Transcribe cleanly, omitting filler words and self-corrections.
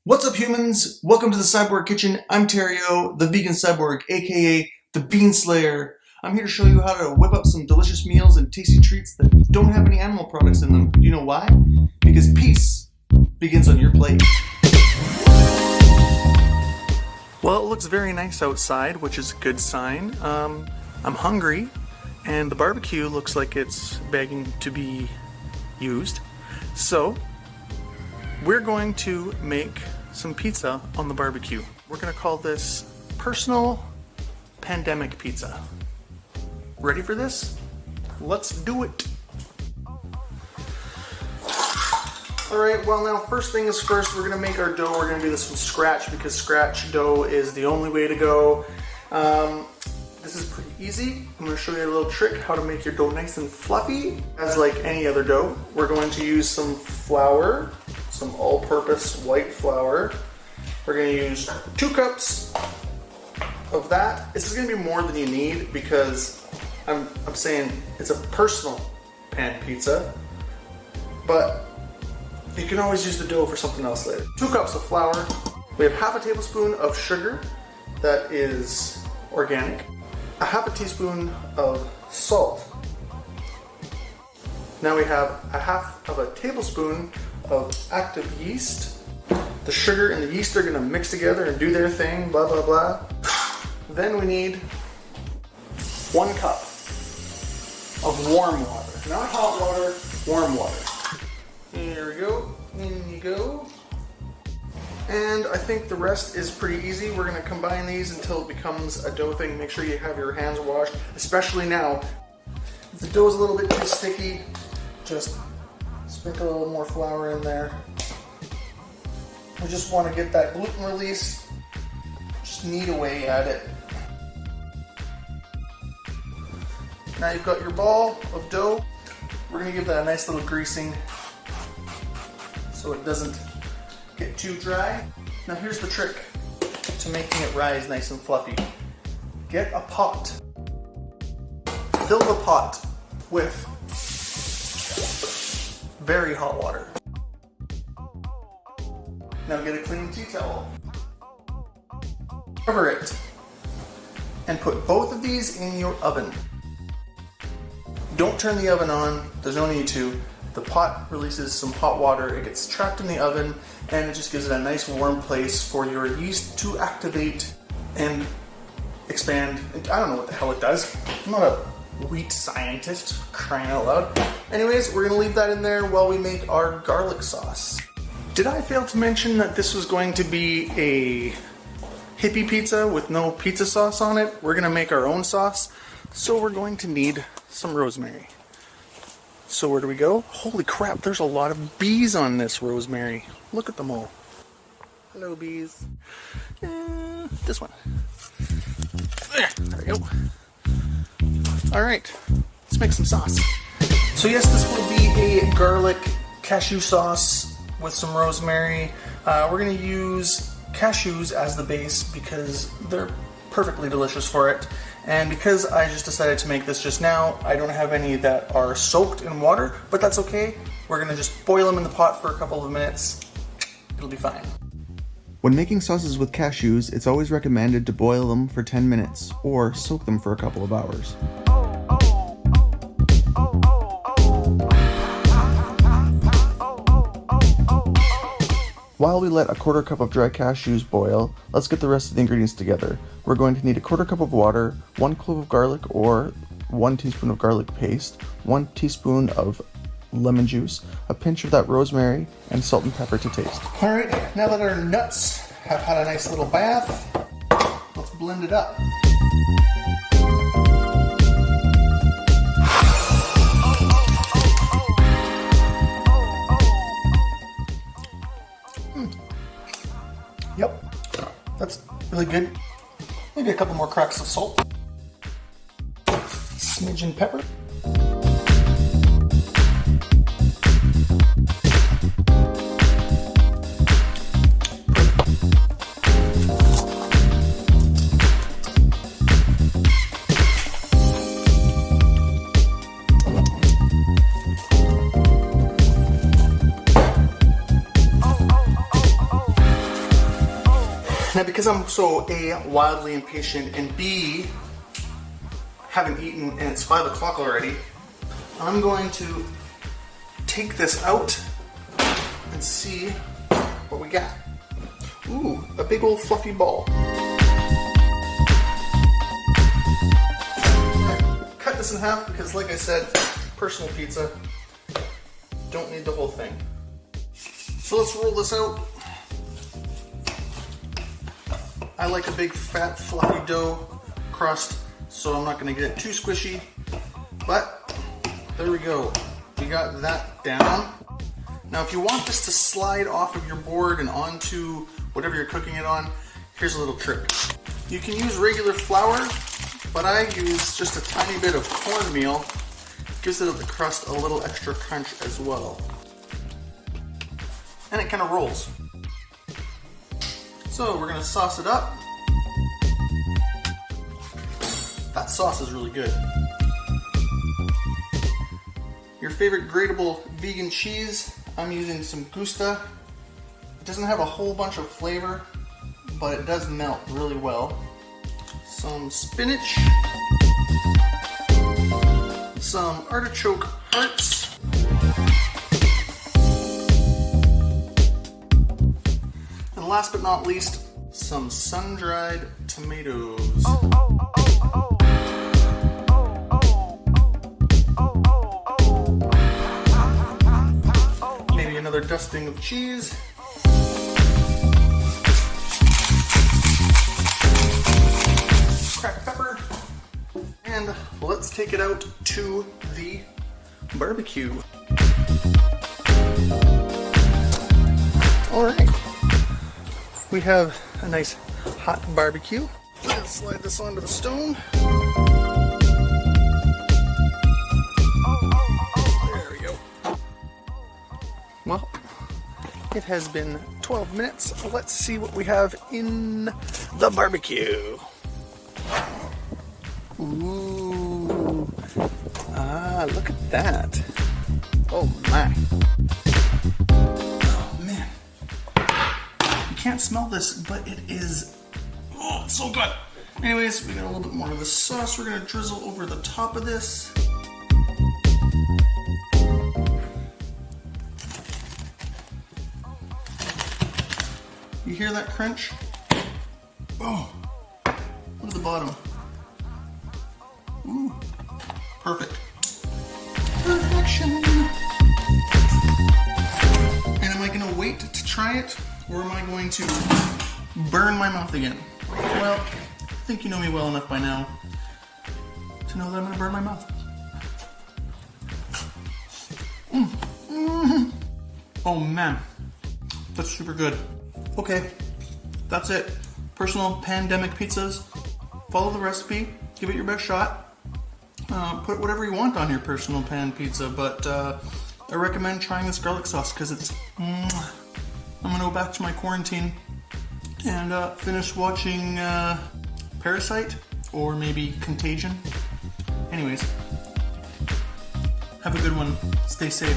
What's up, humans? Welcome to the Cyborg Kitchen. I'm Terrio, the vegan cyborg, aka the Bean Slayer. I'm here to show you how to whip up some delicious meals and tasty treats that don't have any animal products in them. Do you know why? Because peace begins on your plate. Well, it looks very nice outside, which is a good sign. I'm hungry, and the barbecue looks like it's begging to be used. So, we're going to make some pizza on the barbecue. We're going to call this personal pandemic pizza. Ready for this? Let's do it. Alright, well now first thing is first, we're going to make our dough. We're going to do this from scratch because scratch dough is the only way to go. This is pretty easy. I'm going to show you a little trick how to make your dough nice and fluffy. As like any other dough, we're going to use some flour, some all-purpose white flour. We're going to use 2 cups of that. This is going to be more than you need because I'm saying it's a personal pan pizza, but you can always use the dough for something else later. 2 cups of flour. We have half a tablespoon of sugar that is organic. A half a teaspoon of salt. Now we have a half of a tablespoon of active yeast. The sugar and the yeast are going to mix together and do their thing, blah blah blah. Then we need 1 cup of warm water. Not hot water, warm water. Here we go, in you go. And I think the rest is pretty easy. We're going to combine these until it becomes a dough thing. Make sure you have your hands washed, especially now. If the dough is a little bit too sticky, just sprinkle a little more flour in there. We just want to get that gluten release. Just knead away at it. Now you've got your ball of dough. We're going to give that a nice little greasing so it doesn't get too dry. Now here's the trick to making it rise nice and fluffy. Get a pot. Fill the pot with very hot water. Now get a clean tea towel. Cover it. And put both of these in your oven. Don't turn the oven on, there's no need to. The pot releases some hot water, it gets trapped in the oven, and it just gives it a nice warm place for your yeast to activate and expand. I don't know what the hell it does. I'm not a wheat scientist, crying out loud. Anyways, we're gonna leave that in there while we make our garlic sauce. Did I fail to mention that this was going to be a hippie pizza with no pizza sauce on it? We're gonna make our own sauce, so we're going to need some rosemary. So where do we go? Holy crap, there's a lot of bees on this rosemary. Look at them all. Hello, bees. This one. There we go. Alright, let's make some sauce. So yes, this will be a garlic cashew sauce with some rosemary. We're going to use cashews as the base because they're perfectly delicious for it. And because I just decided to make this just now, I don't have any that are soaked in water, but that's okay. We're going to just boil them in the pot for a couple of minutes. It'll be fine. When making sauces with cashews, it's always recommended to boil them for 10 minutes or soak them for a couple of hours. While we let a 1/4 cup of dry cashews boil, let's get the rest of the ingredients together. We're going to need a 1/4 cup of water, 1 clove of garlic or 1 teaspoon of garlic paste, 1 teaspoon of lemon juice, a pinch of that rosemary, and salt and pepper to taste. Alright, now that our nuts have had a nice little bath, let's blend it up. Yep, that's really good. Maybe a couple more cracks of salt. Smidgen pepper. Now, because I'm so A, wildly impatient, and B, haven't eaten and it's 5 o'clock already, I'm going to take this out and see what we got. Ooh, a big old fluffy ball. Cut this in half because, like I said, personal pizza, don't need the whole thing. So let's roll this out. I like a big fat fluffy dough crust, so I'm not going to get it too squishy, but there we go. We got that down. Now if you want this to slide off of your board and onto whatever you're cooking it on, here's a little trick. You can use regular flour, but I use just a tiny bit of cornmeal. Gives it the crust a little extra crunch as well. And it kind of rolls. So we're going to sauce it up. That sauce is really good. Your favorite grateable vegan cheese, I'm using some Gusta. It doesn't have a whole bunch of flavor, but it does melt really well. Some spinach. Some artichoke hearts. And last but not least, some sun-dried tomatoes. Maybe another dusting of cheese. Cracked pepper. And let's take it out to the barbecue. Alright. We have a nice hot barbecue. Let's slide this onto the stone. There we go. Well, it has been 12 minutes. Let's see what we have in the barbecue. Ooh. Ah, look at that. Oh my. Oh man. You can't smell this, but it is, oh, it's so good. Anyways, we got a little bit more of the sauce we're gonna drizzle over the top of this. You hear that crunch? Oh, look at the bottom. Ooh, perfect. Perfection. And am I gonna wait to try it, or am I going to burn my mouth again? Well, I think you know me well enough by now to know that I'm gonna burn my mouth. Oh man, that's super good. Okay, that's it. Personal pandemic pizzas. Follow the recipe, give it your best shot. Put whatever you want on your personal pan pizza, but I recommend trying this garlic sauce because it's. I'm gonna go back to my quarantine and finish watching Parasite or maybe Contagion. Anyways, have a good one. Stay safe.